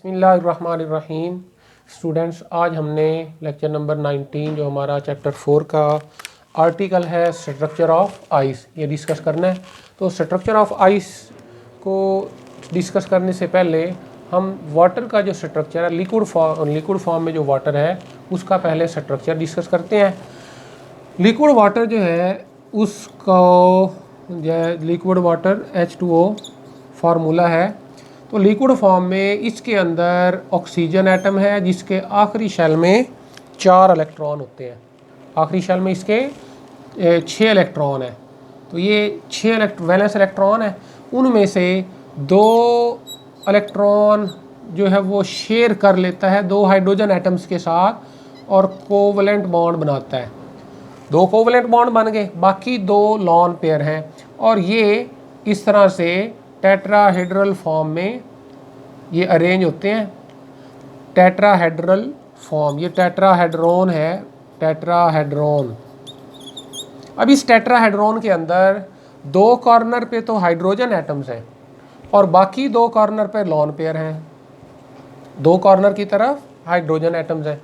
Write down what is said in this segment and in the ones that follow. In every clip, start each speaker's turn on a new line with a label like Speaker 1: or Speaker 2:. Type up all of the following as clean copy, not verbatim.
Speaker 1: बिस्मिल्लाहिर्रहमानिर्रहीम। स्टूडेंट्स, आज हमने लेक्चर नंबर 19 जो हमारा चैप्टर 4 का आर्टिकल है स्ट्रक्चर ऑफ आइस, ये डिस्कस करना है। तो स्ट्रक्चर ऑफ आइस को डिस्कस करने से पहले हम वाटर का जो स्ट्रक्चर है, लिक्विड फॉर्म में जो वाटर है उसका पहले स्ट्रक्चर डिस्कस करते हैं। लिक्विड वाटर जो है उसको लिक्विड वाटर H2O फार्मूला है। तो लिक्विड फॉर्म में इसके अंदर ऑक्सीजन एटम है जिसके आखिरी शेल में 4 इलेक्ट्रॉन होते हैं। आखिरी शेल में इसके 6 इलेक्ट्रॉन है। तो ये 6 वैलेंस इलेक्ट्रॉन है, उनमें से 2 इलेक्ट्रॉन जो है वो शेयर कर लेता है 2 हाइड्रोजन एटम्स के साथ और कोवलेंट बॉन्ड बनाता है। 2 कोवलेंट बॉन्ड बन गए, बाकी 2 लॉन पेयर हैं और ये इस तरह से टेट्राहेड्रल फॉर्म में ये अरेंज होते हैं। टेट्राहेड्रल फॉर्म, ये टेट्राहेड्रॉन है, टेट्राहेड्रॉन। अब इस टेट्राहेड्रॉन के अंदर 2 कॉर्नर पे तो हाइड्रोजन एटम्स हैं और बाकी 2 कॉर्नर पे लॉन पेयर हैं। 2 कॉर्नर की तरफ हाइड्रोजन एटम्स हैं।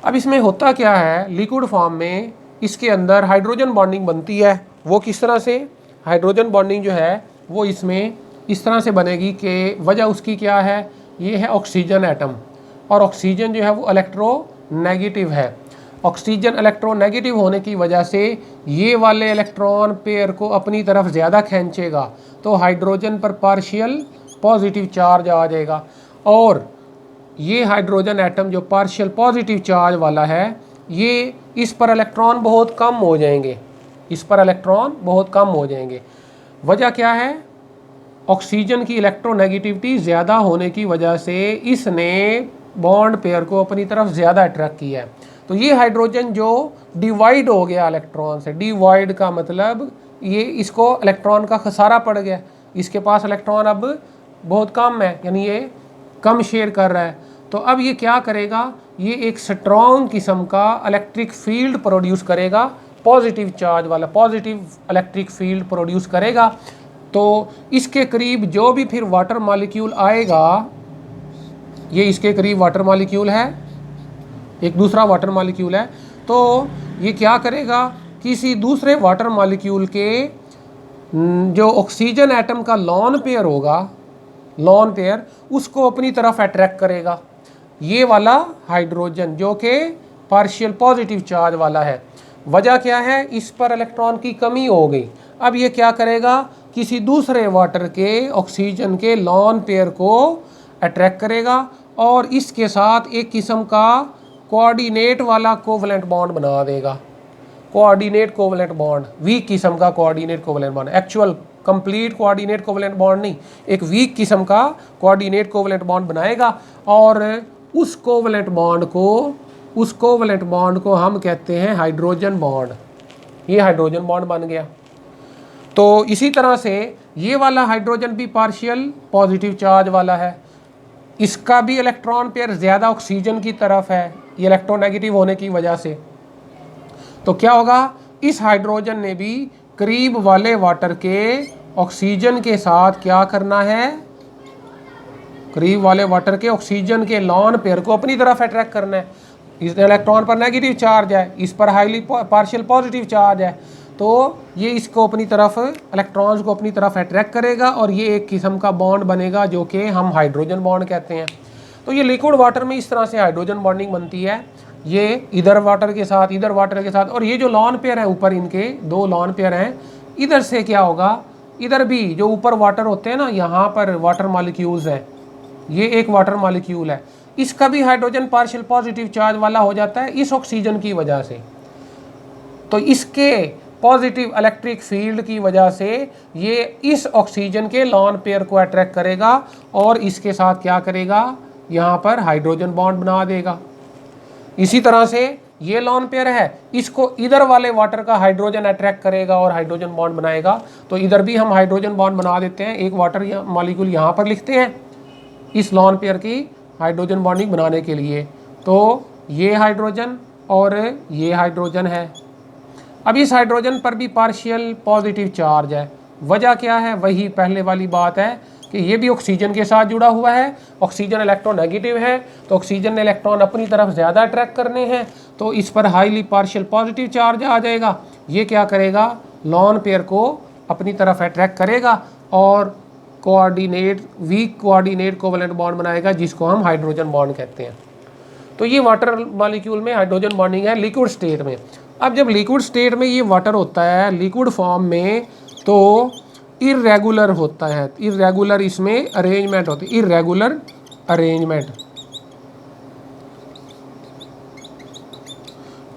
Speaker 1: अब इसमें होता क्या है, लिक्विड फॉर्म में इसके अंदर हाइड्रोजन बॉन्डिंग बनती है। वो किस तरह से? हाइड्रोजन बॉन्डिंग जो है वो इसमें इस तरह से बनेगी कि वजह उसकी क्या है, ये है ऑक्सीजन एटम और ऑक्सीजन जो है वो इलेक्ट्रोनेगेटिव है। ऑक्सीजन इलेक्ट्रोनेगेटिव होने की वजह से ये वाले इलेक्ट्रॉन पेयर को अपनी तरफ ज़्यादा खींचेगा, तो हाइड्रोजन पर पार्शियल पॉजिटिव चार्ज आ जाएगा और ये हाइड्रोजन एटम जो पार्शियल पॉजिटिव चार्ज वाला है, ये इस पर इलेक्ट्रॉन बहुत कम हो जाएंगे, इस पर इलेक्ट्रॉन बहुत कम हो जाएंगे। वजह क्या है? ऑक्सीजन की इलेक्ट्रोनेगेटिविटी ज़्यादा होने की वजह से इसने बॉन्ड पेयर को अपनी तरफ ज़्यादा अट्रैक्ट किया है। तो ये हाइड्रोजन जो डिवाइड हो गया इलेक्ट्रॉन से, डिवाइड का मतलब ये इसको इलेक्ट्रॉन का खसारा पड़ गया, इसके पास इलेक्ट्रॉन अब बहुत कम है, यानी ये कम शेयर कर रहा है। तो अब ये क्या करेगा, ये एक स्ट्रॉन्ग किस्म का इलेक्ट्रिक फील्ड प्रोड्यूस करेगा, पॉजिटिव चार्ज वाला पॉजिटिव इलेक्ट्रिक फील्ड प्रोड्यूस करेगा। तो इसके करीब जो भी फिर वाटर मॉलिक्यूल आएगा, ये इसके करीब वाटर मॉलिक्यूल है, एक दूसरा वाटर मॉलिक्यूल है, तो ये क्या करेगा, किसी दूसरे वाटर मॉलिक्यूल के जो ऑक्सीजन एटम का लॉन पेयर होगा, लॉन पेयर, उसको अपनी तरफ अट्रैक्ट करेगा। ये वाला हाइड्रोजन जो कि पार्शियल पॉजिटिव चार्ज वाला है। वजह क्या है? इस पर इलेक्ट्रॉन की कमी हो गई। अब ये क्या करेगा, किसी दूसरे वाटर के ऑक्सीजन के लॉन पेयर को अट्रैक्ट करेगा और इसके साथ एक किस्म का कोऑर्डिनेट वाला कोवलेंट बॉन्ड बना देगा। कोऑर्डिनेट कोवलेंट बॉन्ड, वीक किस्म का coordinate covalent bond, actual complete coordinate covalent bond नहीं, एक वीक किस्म का कोऑर्डिनेट कोवलेंट बॉन्ड बनाएगा और उस कोवलेंट बॉन्ड को हम कहते हैं हाइड्रोजन बॉन्ड। ये हाइड्रोजन बॉन्ड बन गया। तो इसी तरह से ये वाला हाइड्रोजन भी पार्शियल पॉजिटिव चार्ज वाला है, इसका भी इलेक्ट्रॉन पेयर ज़्यादा ऑक्सीजन की तरफ है, ये इलेक्ट्रोनेगेटिव होने की वजह से। तो क्या होगा, इस हाइड्रोजन ने भी करीब वाले वाटर के ऑक्सीजन के साथ क्या करना है, करीब वाले वाटर के ऑक्सीजन के लॉन पेयर को अपनी तरफ अट्रैक्ट करना है। इस इलेक्ट्रॉन पर नेगेटिव चार्ज है, इस पर हाईली पार्शियल पॉजिटिव चार्ज है, तो ये इसको अपनी तरफ, इलेक्ट्रॉन्स को अपनी तरफ अट्रैक्ट करेगा और ये एक किस्म का बॉन्ड बनेगा जो कि हम हाइड्रोजन बॉन्ड कहते हैं। तो ये लिक्विड वाटर में इस तरह से हाइड्रोजन बॉन्डिंग बनती है, ये इधर वाटर के साथ, इधर वाटर के साथ। और ये जो लॉन पेयर है, ऊपर इनके 2 लॉन पेयर हैं, इधर से क्या होगा, इधर भी जो ऊपर वाटर होते हैं ना, यहाँ पर वाटर मॉलिक्यूल्स हैं, ये एक वाटर मॉलिक्यूल है, इसका भी हाइड्रोजन पार्शियल पॉजिटिव चार्ज वाला हो जाता है इस ऑक्सीजन की वजह से। तो इसके पॉजिटिव इलेक्ट्रिक फील्ड की वजह से ये इस ऑक्सीजन के लॉन पेयर को अट्रैक्ट करेगा और इसके साथ क्या करेगा, यहाँ पर हाइड्रोजन बॉन्ड बना देगा। इसी तरह से ये लॉन पेयर है, इसको इधर वाले वाटर का हाइड्रोजन अट्रैक्ट करेगा और हाइड्रोजन बॉन्ड बनाएगा। तो इधर भी हम हाइड्रोजन बॉन्ड बना देते हैं, एक वाटर मॉलिक्यूल यहाँ पर लिखते हैं इस लॉन पेयर की हाइड्रोजन बॉन्डिंग बनाने के लिए। तो ये हाइड्रोजन और ये हाइड्रोजन है। अब इस हाइड्रोजन पर भी पार्शियल पॉजिटिव चार्ज है। वजह क्या है? वही पहले वाली बात है कि ये भी ऑक्सीजन के साथ जुड़ा हुआ है, ऑक्सीजन इलेक्ट्रोनेगेटिव है, तो ऑक्सीजन ने इलेक्ट्रॉन अपनी तरफ ज़्यादा अट्रैक्ट करने हैं, तो इस पर हाईली पार्शियल पॉजिटिव चार्ज आ जाएगा। ये क्या करेगा, लॉन पेयर को अपनी तरफ अट्रैक्ट करेगा और वीक कोऑर्डिनेट कोवलेंट बॉन्ड बनाएगा, जिसको हम हाइड्रोजन बॉन्ड कहते हैं। तो ये वाटर मॉलिक्यूल में हाइड्रोजन बॉन्डिंग है लिक्विड स्टेट में। अब जब लिक्विड स्टेट में ये वाटर होता है लिक्विड फॉर्म में, तो इर्रेगुलर होता है, इर्रेगुलर इसमें अरेंजमेंट होती है, इर्रेगुलर अरेंजमेंट,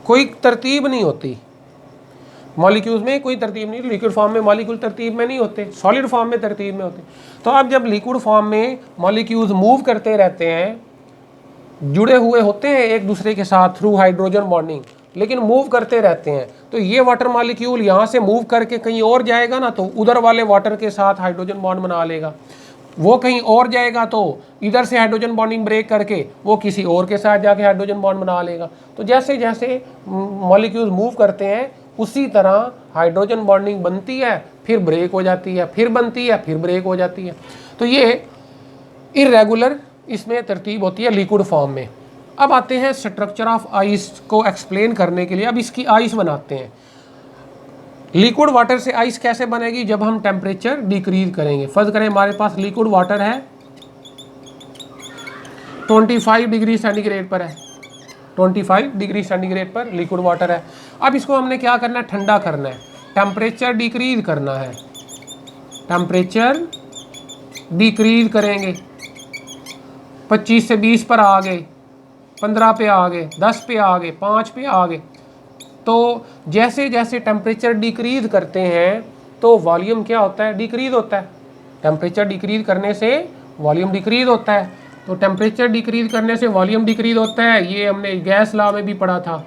Speaker 1: कोई तरतीब नहीं होती मॉलिक्यूल्स में, कोई तरतीब नहीं। लिक्विड फॉर्म में मॉलिक्यूल तरतीब में नहीं होते, सॉलिड फॉर्म में तरतीब में होते। तो अब जब लिक्विड फॉर्म में मॉलिक्यूल्स मूव करते रहते हैं, जुड़े हुए होते हैं एक दूसरे के साथ थ्रू हाइड्रोजन बॉन्डिंग, लेकिन मूव करते रहते हैं, तो ये वाटर मॉलिक्यूल यहाँ से मूव करके कहीं और जाएगा ना, तो उधर वाले वाटर के साथ हाइड्रोजन बॉन्ड बना लेगा। वो कहीं और जाएगा तो इधर से हाइड्रोजन बॉन्डिंग ब्रेक करके वो किसी और के साथ जाके हाइड्रोजन बॉन्ड बना लेगा। तो जैसे जैसे मॉलिक्यूल मूव करते हैं उसी तरह हाइड्रोजन बॉन्डिंग बनती है, फिर ब्रेक हो जाती है, फिर बनती है, फिर ब्रेक हो जाती है। तो ये इरेगुलर इसमें तरतीब होती है लिक्विड फॉर्म में। अब आते हैं स्ट्रक्चर ऑफ आइस को एक्सप्लेन करने के लिए। अब इसकी आइस बनाते हैं। लिक्विड वाटर से आइस कैसे बनेगी, जब हम टेम्परेचर डिक्रीज करेंगे। फर्ज करें हमारे पास लिक्विड वाटर है 25 डिग्री सेंटीग्रेड पर है, 25 डिग्री सेंटीग्रेड पर लिक्विड वाटर है। अब इसको हमने क्या करना है, ठंडा करना है, टेम्परेचर डिक्रीज करना है। टेम्परेचर डिक्रीज करेंगे, 25 से 20 पर आ गए, 15 पे आ गए, 10 पे आ गए, 5 पे आ गए। तो जैसे जैसे टेम्परेचर डिक्रीज करते हैं तो वॉल्यूम क्या होता है, डिक्रीज होता है। टेम्परेचर डिक्रीज करने से वॉल्यूम डिक्रीज होता है। तो टेम्परेचर डिक्रीज करने से वॉल्यूम डिक्रीज होता है, ये हमने गैस लॉ में भी पढ़ा था।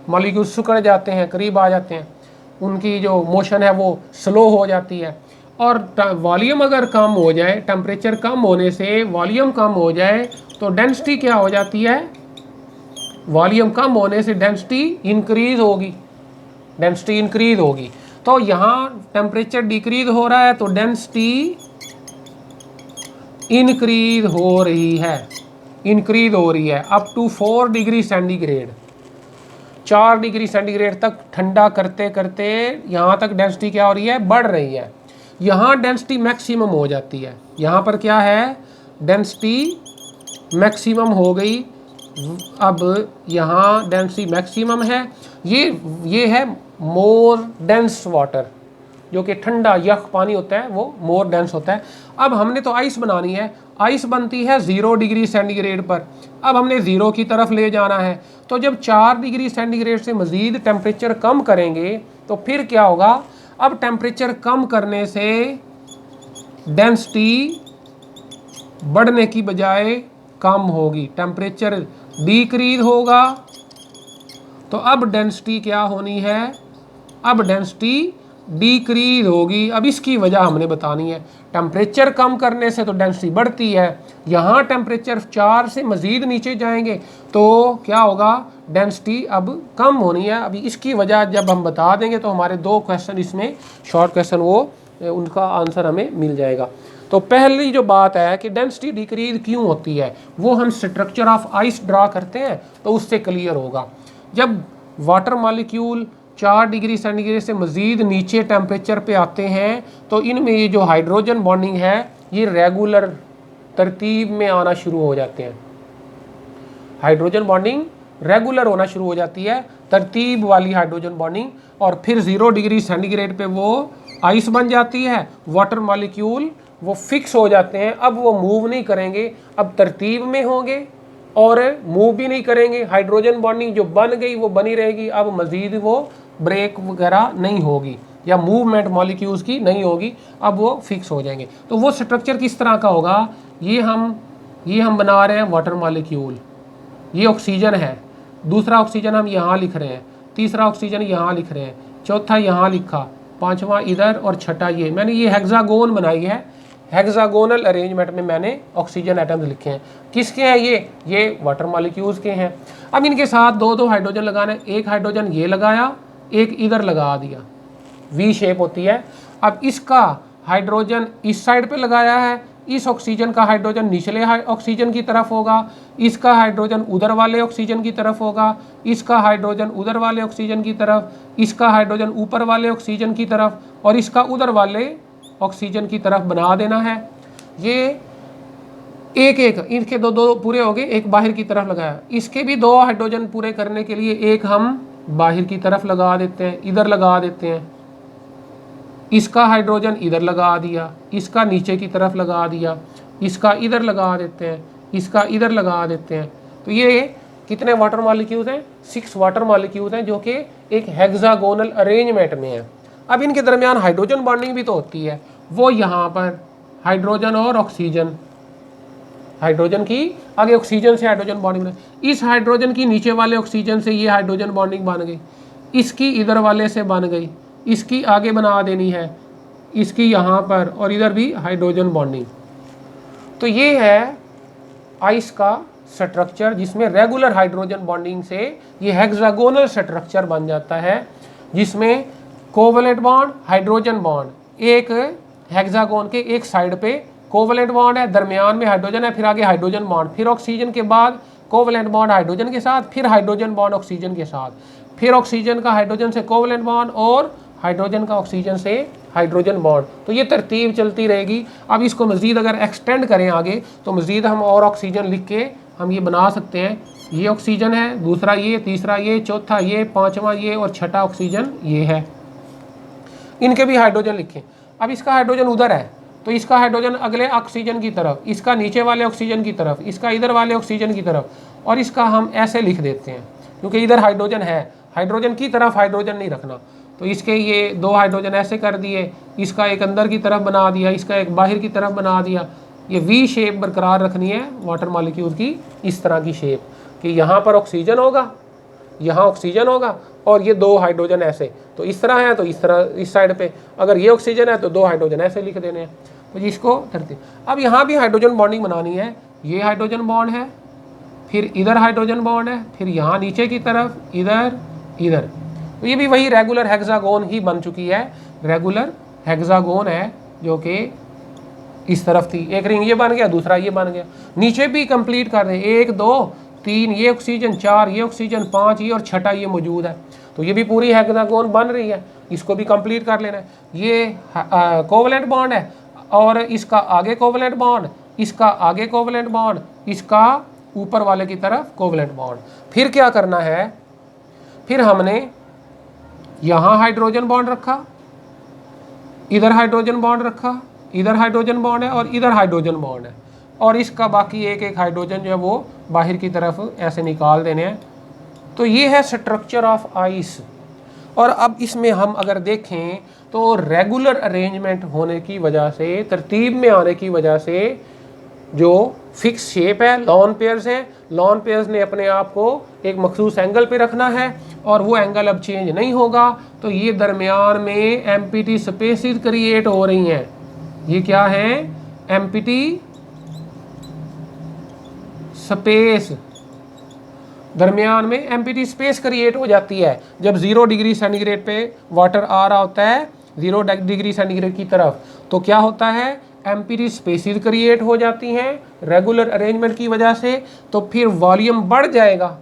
Speaker 1: मॉलिक्यूल सिकुड़ जाते हैं, करीब आ जाते हैं, उनकी जो मोशन है वो स्लो हो जाती है। और वॉल्यूम अगर कम हो जाए, टेम्परेचर कम होने से वॉल्यूम कम हो जाए तो डेंसिटी क्या हो जाती है, वॉल्यूम कम होने से डेंसिटी इंक्रीज होगी, डेंसिटी इंक्रीज होगी। तो यहाँ टेम्परेचर डिक्रीज हो रहा है तो डेंसिटी इंक्रीज हो रही है, इंक्रीज हो रही है up to 4 degree centigrade. 4 degree centigrade तक ठंडा करते करते यहाँ तक डेंसिटी क्या हो रही है, बढ़ रही है। यहाँ डेंसिटी मैक्सिमम हो जाती है, यहाँ पर क्या है, डेंसिटी मैक्सिमम हो गई। अब यहाँ डेंसिटी मैक्सिमम है, ये है मोर डेंस वाटर, जो कि ठंडा यख पानी होता है वो मोर डेंस होता है। अब हमने तो आइस बनानी है, आइस बनती है 0 डिग्री सेंटीग्रेड पर। अब हमने 0 की तरफ ले जाना है, तो जब 4 डिग्री सेंटीग्रेड से मज़ीद टेम्परेचर कम करेंगे तो फिर क्या होगा, अब टेम्परेचर कम करने से डेंसिटी बढ़ने की बजाय कम होगी, टेम्परेचर डिक्रीज होगा। तो अब डेंसिटी क्या होनी है, अब डेंसिटी डिक्रीज होगी। अब इसकी वजह हमने बतानी है। टेम्परेचर कम करने से तो डेंसिटी बढ़ती है, यहाँ टेम्परेचर 4 से मज़ीद नीचे जाएंगे तो क्या होगा, डेंसिटी अब कम होनी है। अभी इसकी वजह जब हम बता देंगे तो हमारे 2 क्वेश्चन इसमें शॉर्ट क्वेश्चन वो उनका आंसर हमें मिल जाएगा। तो पहली जो बात है कि डेंसिटी डिक्रीज क्यों होती है, वो हम स्ट्रक्चर ऑफ आइस ड्रा करते हैं तो उससे क्लियर होगा। जब वाटर मॉलिक्यूल 4 डिग्री सेंटीग्रेड से मज़ीद नीचे टेम्परेचर पे आते हैं तो इनमें ये जो हाइड्रोजन बॉन्डिंग है ये रेगुलर तरतीब में आना शुरू हो जाते हैं। हाइड्रोजन बॉन्डिंग रेगुलर होना शुरू हो जाती है, तरतीब वाली हाइड्रोजन बॉन्डिंग। और फिर 0 डिग्री सेंटीग्रेड पे वो आइस बन जाती है, वाटर मॉलिक्यूल वो फिक्स हो जाते हैं। अब वो मूव नहीं करेंगे, अब तरतीब में होंगे और मूव भी नहीं करेंगे। हाइड्रोजन बॉन्डिंग जो बन गई वो बनी रहेगी, अब मज़ीद वो ब्रेक वगैरह नहीं होगी या मूवमेंट मॉलिक्यूल्स की नहीं होगी, अब वो फिक्स हो जाएंगे। तो वो स्ट्रक्चर किस तरह का होगा, ये हम बना रहे हैं वाटर मॉलिक्यूल, ये ऑक्सीजन है, दूसरा ऑक्सीजन हम यहाँ लिख रहे हैं, तीसरा ऑक्सीजन यहाँ लिख रहे हैं, चौथा यहाँ लिखा, पांचवा इधर और छठा ये। मैंने ये हेक्सागोन बनाई है, हेक्सागोनल अरेंजमेंट में मैंने ऑक्सीजन एटम्स लिखे हैं। किसके हैं ये वाटर मॉलिक्यूल्स के हैं। अब इनके साथ 2-2 हाइड्रोजन लगाने, एक हाइड्रोजन ये लगाया, एक इधर लगा दिया, वी शेप होती है। अब इसका हाइड्रोजन इस साइड पे लगाया है, इस ऑक्सीजन का हाइड्रोजन निचले ऑक्सीजन की तरफ होगा, इसका हाइड्रोजन उधर वाले ऑक्सीजन की तरफ होगा, इसका हाइड्रोजन उधर वाले ऑक्सीजन की तरफ, इसका हाइड्रोजन ऊपर वाले ऑक्सीजन की तरफ और इसका उधर वाले ऑक्सीजन की तरफ बना देना है। ये एक एक इनके दो दो पूरे हो गए, एक बाहर की तरफ लगाया। इसके भी दो हाइड्रोजन पूरे करने के लिए एक हम बाहर की तरफ लगा देते हैं, इधर लगा देते हैं। इसका हाइड्रोजन इधर लगा दिया, इसका नीचे की तरफ लगा दिया, इसका इधर लगा देते हैं, इसका इधर लगा देते हैं। तो ये कितने वाटर मॉलिक्यूल्स हैं? 6 वाटर मॉलिक्यूल्स हैं जो कि एक हेक्सागोनल अरेंजमेंट में है। अब इनके दरमियान हाइड्रोजन बॉन्डिंग भी तो होती है, वो यहाँ पर हाइड्रोजन और ऑक्सीजन, हाइड्रोजन की आगे ऑक्सीजन से हाइड्रोजन बॉन्डिंग, इस हाइड्रोजन की नीचे वाले ऑक्सीजन से ये हाइड्रोजन बॉन्डिंग बन गई, इसकी इधर वाले से बन गई, इसकी आगे बना देनी है, इसकी यहाँ पर और इधर भी हाइड्रोजन बॉन्डिंग। तो ये है आइस का स्ट्रक्चर जिसमें रेगुलर हाइड्रोजन बॉन्डिंग से ये हेक्सागोनल स्ट्रक्चर बन जाता है, जिसमें कोवलेंट बॉन्ड, हाइड्रोजन बॉन्ड, एक हेक्सागोन के एक साइड पे कोवलेंट बॉन्ड है, दरमियान में हाइड्रोजन है, फिर आगे हाइड्रोजन बॉन्ड, फिर ऑक्सीजन के बाद कोवलेंट बॉन्ड हाइड्रोजन के साथ, फिर हाइड्रोजन बॉन्ड ऑक्सीजन के साथ, फिर ऑक्सीजन का हाइड्रोजन से कोवलेंट बॉन्ड और हाइड्रोजन का ऑक्सीजन से हाइड्रोजन बॉन्ड। तो ये तरतीब चलती रहेगी। अब इसको मज़ीद अगर एक्सटेंड करें आगे तो मज़ीद हम और ऑक्सीजन लिख के हम ये बना सकते हैं। ये ऑक्सीजन है, दूसरा ये, तीसरा ये, चौथा ये, पांचवा ये और छठा ऑक्सीजन ये है। इनके भी हाइड्रोजन लिखें। अब इसका हाइड्रोजन उधर है तो इसका हाइड्रोजन अगले ऑक्सीजन की तरफ, इसका नीचे वाले ऑक्सीजन की तरफ, इसका इधर वाले ऑक्सीजन की तरफ, और इसका हम ऐसे लिख देते हैं क्योंकि इधर हाइड्रोजन है, हाइड्रोजन की तरफ हाइड्रोजन नहीं रखना। तो इसके ये दो हाइड्रोजन ऐसे कर दिए, इसका एक अंदर की तरफ बना दिया, इसका एक बाहर की तरफ बना दिया। ये वी शेप बरकरार रखनी है वाटर मॉलिक्यूल की, इस तरह की शेप कि यहाँ पर ऑक्सीजन होगा, यहाँ ऑक्सीजन होगा और ये दो हाइड्रोजन ऐसे, तो इस तरह है तो इस तरह इस साइड पे, अगर ये ऑक्सीजन है तो दो हाइड्रोजन ऐसे लिख देने हैं। तो जिसको धरती, अब यहाँ भी हाइड्रोजन बॉन्डिंग बनानी है। ये हाइड्रोजन बॉन्ड है, फिर इधर हाइड्रोजन बॉन्ड है, फिर यहाँ नीचे की तरफ इधर इधर। तो ये भी वही रेगुलर हेक्सागोन ही बन चुकी है, रेगुलर हेक्सागोन है जो कि इस तरफ थी। एक रिंग ये बन गया, दूसरा ये बन गया। नीचे भी कंप्लीट कर दें, 1 2 3 ये ऑक्सीजन, 4 ये ऑक्सीजन, 5 ये और छठा ये मौजूद है। तो ये भी पूरी हेक्सागोन बन रही है, इसको भी कंप्लीट कर लेना है। ये कोवलेंट बॉन्ड है और इसका आगे कोवलेंट बॉन्ड, इसका आगे कोवलेंट बॉन्ड, इसका ऊपर वाले की तरफ कोवलेंट बॉन्ड। फिर क्या करना है, फिर हमने यहाँ हाइड्रोजन बॉन्ड रखा, इधर हाइड्रोजन बॉन्ड रखा, इधर हाइड्रोजन बॉन्ड है और इधर हाइड्रोजन बॉन्ड है, और इसका बाकी एक एक हाइड्रोजन जो है वो बाहर की तरफ ऐसे निकाल देने हैं। तो ये है स्ट्रक्चर ऑफ आइस। और अब इसमें हम अगर देखें तो रेगुलर अरेंजमेंट होने की वजह से, तरतीब में आने की वजह से जो फिक्स शेप है, लॉन पेयर्स हैं, लॉन पेयर्स ने अपने आप को एक मखसूस एंगल पे रखना है और वो एंगल अब चेंज नहीं होगा। तो ये दरमियान में एम्प्टी स्पेसेस क्रिएट हो रही हैं। ये क्या है? एम्प्टी स्पेस, दरमियान में एम्प्टी स्पेस क्रिएट हो जाती है जब 0 डिग्री सेंटीग्रेड पे वाटर आ रहा होता है 0 डिग्री सेंटीग्रेड की तरफ। तो क्या होता है? एम्प्टी स्पेसेस क्रिएट हो जाती हैं रेगुलर अरेंजमेंट की वजह से। तो फिर वॉल्यूम बढ़ जाएगा।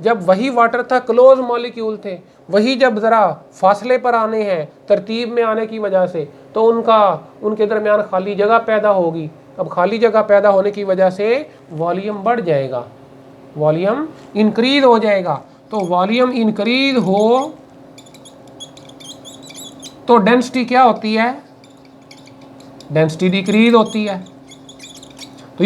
Speaker 1: जब वही वाटर था, क्लोज मॉलिक्यूल थे, वही जब ज़रा फासले पर आने हैं तरतीब में आने की वजह से, तो उनके दरमियान खाली जगह पैदा होगी। अब खाली जगह पैदा होने की वजह से वॉल्यूम बढ़ जाएगा, वॉल्यूम इंक्रीज हो जाएगा। तो वॉल्यूम इंक्रीज हो तो डेंसिटी क्या होती है? डेंसिटी डिक्रीज होती है। तो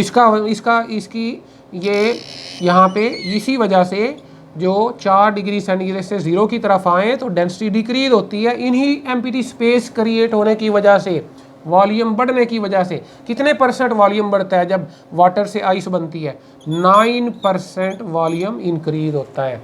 Speaker 1: इसकी ये यहाँ पे इसी वजह से जो 4 डिग्री सेंटीग्रेड से 0 की तरफ आए तो डेंसिटी डिक्रीज होती है। इन्हीं एम्प्टी स्पेस क्रिएट होने की वजह से, वॉल्यूम बढ़ने की वजह से। कितने % वॉल्यूम बढ़ता है जब वाटर से आइस बनती है? 9% वॉल्यूम इंक्रीज होता है।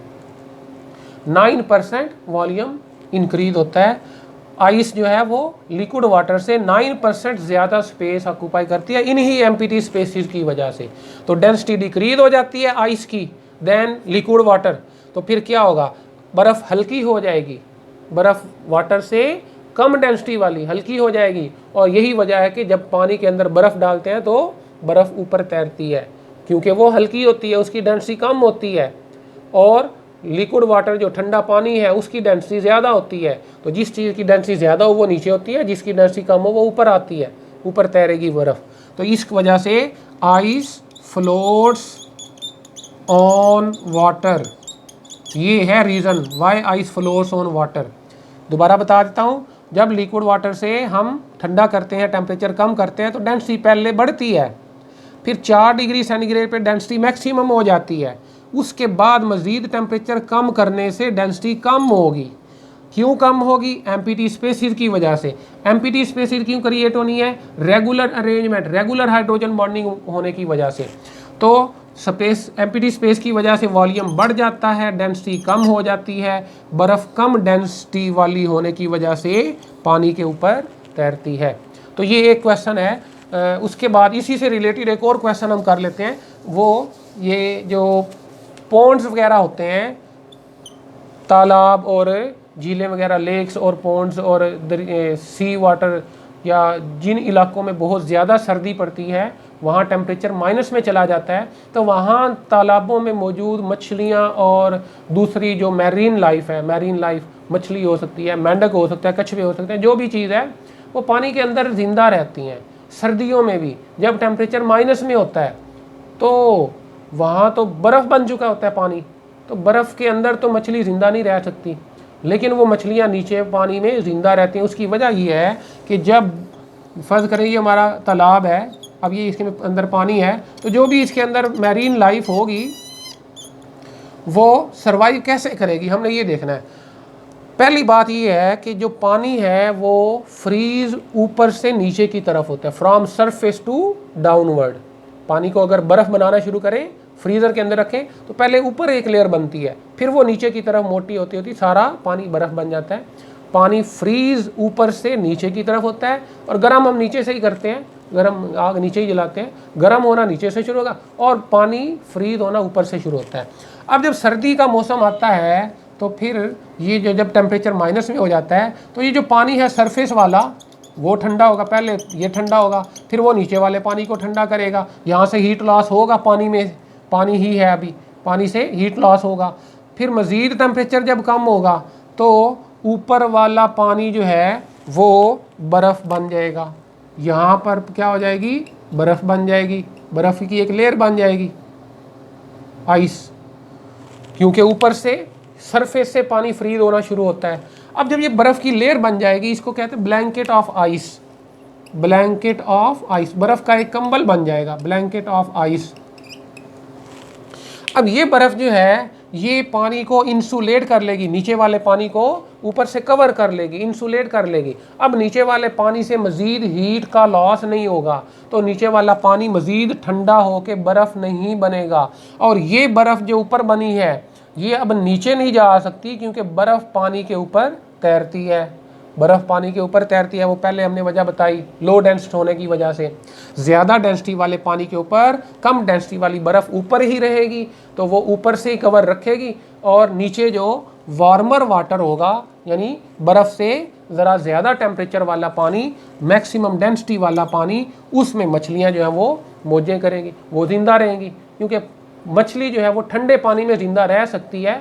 Speaker 1: 9% वॉल्यूम इंक्रीज होता है। आइस जो है वो लिक्विड वाटर से 9% ज़्यादा स्पेस ऑक्यूपाई करती है इन्हीं एम्प्टी स्पेसिस की वजह से। तो डेंसिटी डिक्रीज हो जाती है आइस की देन लिक्विड वाटर। तो फिर क्या होगा? बर्फ़ हल्की हो जाएगी, बर्फ़ वाटर से कम डेंसिटी वाली हल्की हो जाएगी। और यही वजह है कि जब पानी के अंदर बर्फ़ डालते हैं तो बर्फ़ ऊपर तैरती है, क्योंकि वो हल्की होती है, उसकी डेंसिटी कम होती है। और लिक्विड वाटर जो ठंडा पानी है उसकी डेंसिटी ज़्यादा होती है। तो जिस चीज़ की डेंसिटी ज़्यादा हो वो नीचे होती है, जिसकी डेंसिटी कम हो वो ऊपर आती है, ऊपर तैरेगी बर्फ़। तो इस वजह से आइस फ्लोट्स ऑन वाटर, ये है reason why ice floats on water. दोबारा बता देता हूँ, जब लिक्विड वाटर से हम ठंडा करते हैं, टेम्परेचर कम करते हैं, तो डेंसिटी पहले बढ़ती है, फिर 4 डिग्री सेंटीग्रेड पे डेंसिटी मैक्सिमम हो जाती है। उसके बाद मज़ीद टेम्परेचर कम करने से डेंसिटी कम होगी। क्यों कम होगी? एम्प्टी स्पेसिस की वजह से। एम्प्टी स्पेसिस क्यों क्रिएट होनी है? Regular arrangement, regular hydrogen bonding होने की वजह से। तो स्पेस, एम्प्टी स्पेस की वजह से वॉल्यूम बढ़ जाता है, डेंसिटी कम हो जाती है। बर्फ़ कम डेंसिटी वाली होने की वजह से पानी के ऊपर तैरती है। तो ये एक क्वेश्चन है। उसके बाद इसी से रिलेटेड एक और क्वेश्चन हम कर लेते हैं। वो ये जो पॉन्ड्स वगैरह होते हैं, तालाब और झीलें वगैरह, लेक्स और पॉन्ड्स और सी वाटर, या जिन इलाकों में बहुत ज़्यादा सर्दी पड़ती है, वहाँ टेम्परेचर माइनस में चला जाता है, तो वहाँ तालाबों में मौजूद मछलियाँ और दूसरी जो मैरीन लाइफ है, मैरीन लाइफ मछली हो सकती है, मेंढक हो सकता है, कछुए हो सकते हैं, जो भी चीज़ है वो पानी के अंदर ज़िंदा रहती हैं। सर्दियों में भी जब टेम्परेचर माइनस में होता है तो वहाँ तो बर्फ़ बन चुका होता है पानी, तो बर्फ़ के अंदर तो मछली ज़िंदा नहीं रह सकती, लेकिन वो मछलियाँ नीचे पानी में ज़िंदा रहती हैं। उसकी वजह ये है कि जब फ़र्ज़ करें ये हमारा तालाब है, अब ये इसके अंदर पानी है, तो जो भी इसके अंदर मैरीन लाइफ होगी वो सर्वाइव कैसे करेगी, हमने ये देखना है। पहली बात ये है कि जो पानी है वो फ्रीज ऊपर से नीचे की तरफ होता है, फ्रॉम सरफेस टू डाउनवर्ड। पानी को अगर बर्फ़ बनाना शुरू करें, फ्रीज़र के अंदर रखें, तो पहले ऊपर एक लेयर बनती है, फिर वो नीचे की तरफ मोटी होती होती सारा पानी बर्फ़ बन जाता है। पानी फ्रीज ऊपर से नीचे की तरफ होता है, और गर्म हम नीचे से ही करते हैं, गर्म आग नीचे ही जलाते हैं, गर्म होना नीचे से शुरू होगा और पानी फ्रीज होना ऊपर से शुरू होता है। अब जब सर्दी का मौसम आता है तो फिर ये जो जब टेम्परेचर माइनस में हो जाता है, तो ये जो पानी है सरफेस वाला वो ठंडा होगा, पहले ये ठंडा होगा, फिर वो नीचे वाले पानी को ठंडा करेगा। यहाँ से हीट लॉस होगा, पानी में पानी ही है अभी, पानी से हीट लॉस होगा। फिर मज़ीद टेम्परेचर जब कम होगा तो ऊपर वाला पानी जो है वो बर्फ़ बन जाएगा। यहाँ पर क्या हो जाएगी? बर्फ़ बन जाएगी, बर्फ़ की एक लेयर बन जाएगी, आइस, क्योंकि ऊपर से सरफेस से पानी फ्रीज होना शुरू होता है। अब जब ये बर्फ़ की लेयर बन जाएगी, इसको कहते हैं blanket of ice. Blanket of ice, बर्फ़ का एक कंबल बन जाएगा, ब्लैंकेट ऑफ आइस। अब ये बर्फ़ जो है ये पानी को इंसुलेट कर लेगी, नीचे वाले पानी को ऊपर से कवर कर लेगी, इंसुलेट कर लेगी। अब नीचे वाले पानी से मज़ीद हीट का लॉस नहीं होगा, तो नीचे वाला पानी मज़ीद ठंडा होकर बर्फ़ नहीं बनेगा। और ये बर्फ़ जो ऊपर बनी है ये अब नीचे नहीं जा सकती, क्योंकि बर्फ़ पानी के ऊपर तैरती है, बर्फ़ पानी के ऊपर तैरती है। वो पहले हमने वजह बताई, लो डेंसिटी होने की वजह से। ज़्यादा डेंसिटी वाले पानी के ऊपर कम डेंसिटी वाली बर्फ़ ऊपर ही रहेगी, तो वो ऊपर से ही कवर रखेगी, और नीचे जो वार्मर वाटर होगा, यानी बर्फ़ से ज़रा ज़्यादा टेम्परेचर वाला पानी, मैक्सिमम डेंसिटी वाला पानी, उसमें मछलियाँ जो हैं वो मौजें करेंगी, वो ज़िंदा रहेंगी। क्योंकि मछली जो है वो ठंडे पानी में ज़िंदा रह सकती है।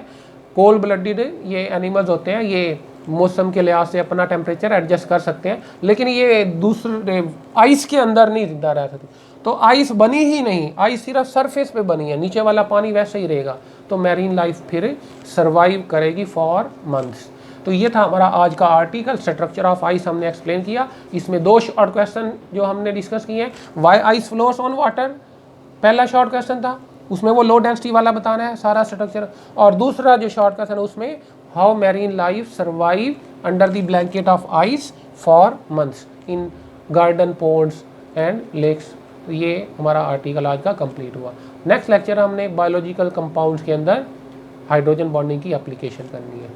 Speaker 1: कोल्ड ब्लडेड ये एनिमल्स होते हैं, ये मौसम के लिहाज से अपना टेम्परेचर एडजस्ट कर सकते हैं, लेकिन ये दूसरे आइस के अंदर नहीं जिंदा रह सकती। तो आइस बनी ही नहीं, आइस सिर्फ सरफेस पे बनी है, नीचे वाला पानी वैसे ही रहेगा, तो मैरीन लाइफ फिर सर्वाइव करेगी फॉर मंथ्स। तो ये था हमारा आज का आर्टिकल, स्ट्रक्चर ऑफ आइस हमने एक्सप्लेन किया। इसमें 2 शॉर्ट क्वेश्चन जो हमने डिस्कस किए हैं, why ice floats on water, पहला शॉर्ट क्वेश्चन था, उसमें वो लो डेंसिटी वाला बताना है सारा स्ट्रक्चर, और दूसरा जो शॉर्ट क्वेश्चन है उसमें how marine life survive under the blanket of ice for months in garden, ponds and lakes. ये हमारा आर्टिकल आज का कंप्लीट हुआ। नेक्स्ट लेक्चर हमने बायोलॉजिकल कंपाउंड्स के अंदर हाइड्रोजन बॉन्डिंग की एप्लीकेशन करनी है।